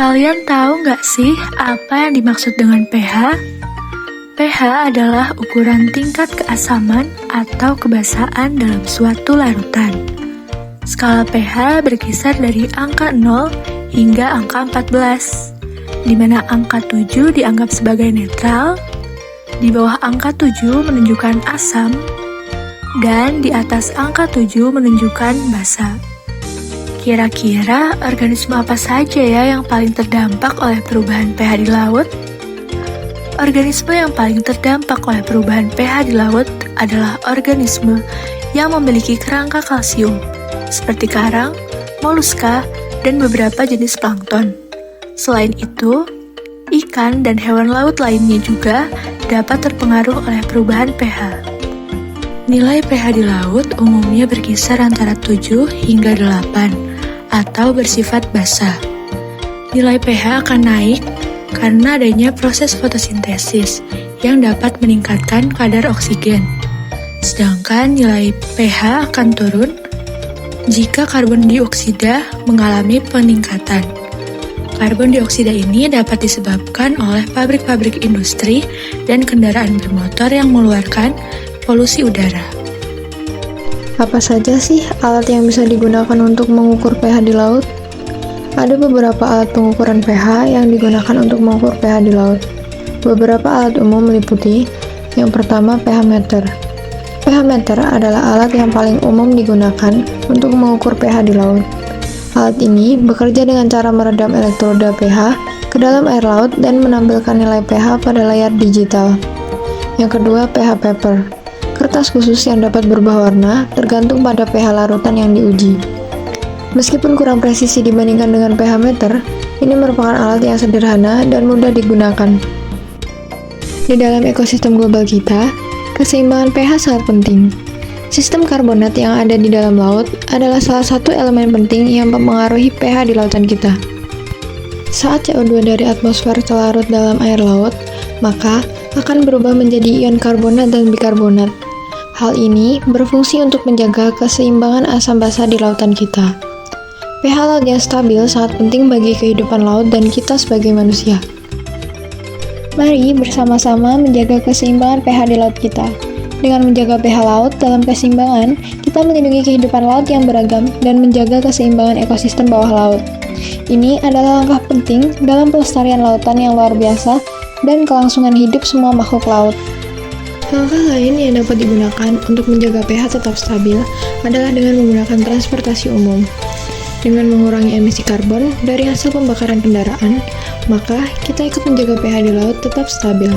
Kalian tahu nggak sih apa yang dimaksud dengan pH? pH adalah ukuran tingkat keasaman atau kebasaan dalam suatu larutan. Skala pH berkisar dari angka 0 hingga angka 14, di mana angka 7 dianggap sebagai netral, di bawah angka 7 menunjukkan asam, dan di atas angka 7 menunjukkan basa. Kira-kira organisme apa saja ya yang paling terdampak oleh perubahan pH di laut? Organisme yang paling terdampak oleh perubahan pH di laut adalah organisme yang memiliki kerangka kalsium, seperti karang, moluska, dan beberapa jenis plankton. Selain itu, ikan dan hewan laut lainnya juga dapat terpengaruh oleh perubahan pH. Nilai pH di laut umumnya berkisar antara 7 hingga 8, atau bersifat basa. Nilai pH akan naik karena adanya proses fotosintesis yang dapat meningkatkan kadar oksigen. Sedangkan nilai pH akan turun jika karbon dioksida mengalami peningkatan. Karbon dioksida ini dapat disebabkan oleh pabrik-pabrik industri dan kendaraan bermotor yang mengeluarkan polusi udara. Apa saja sih alat yang bisa digunakan untuk mengukur pH di laut? Ada beberapa alat pengukuran pH yang digunakan untuk mengukur pH di laut. Beberapa alat umum meliputi: yang pertama, pH meter. pH meter adalah alat yang paling umum digunakan untuk mengukur pH di laut. Alat ini bekerja dengan cara meredam elektroda pH ke dalam air laut dan menampilkan nilai pH pada layar digital. Yang kedua, pH paper. Kertas khusus yang dapat berubah warna tergantung pada pH larutan yang diuji. Meskipun kurang presisi dibandingkan dengan pH meter, ini merupakan alat yang sederhana dan mudah digunakan. Di dalam ekosistem global kita, keseimbangan pH sangat penting. Sistem karbonat yang ada di dalam laut adalah salah satu elemen penting yang mempengaruhi pH di lautan kita. Saat CO2 dari atmosfer terlarut dalam air laut, maka akan berubah menjadi ion karbonat dan bikarbonat. Hal ini berfungsi untuk menjaga keseimbangan asam basa di lautan kita. pH laut yang stabil sangat penting bagi kehidupan laut dan kita sebagai manusia. Mari bersama-sama menjaga keseimbangan pH di laut kita. Dengan menjaga pH laut dalam keseimbangan, kita melindungi kehidupan laut yang beragam dan menjaga keseimbangan ekosistem bawah laut. Ini adalah langkah penting dalam pelestarian lautan yang luar biasa dan kelangsungan hidup semua makhluk laut. Langkah lain yang dapat digunakan untuk menjaga pH tetap stabil adalah dengan menggunakan transportasi umum. Dengan mengurangi emisi karbon dari hasil pembakaran kendaraan, maka kita ikut menjaga pH di laut tetap stabil.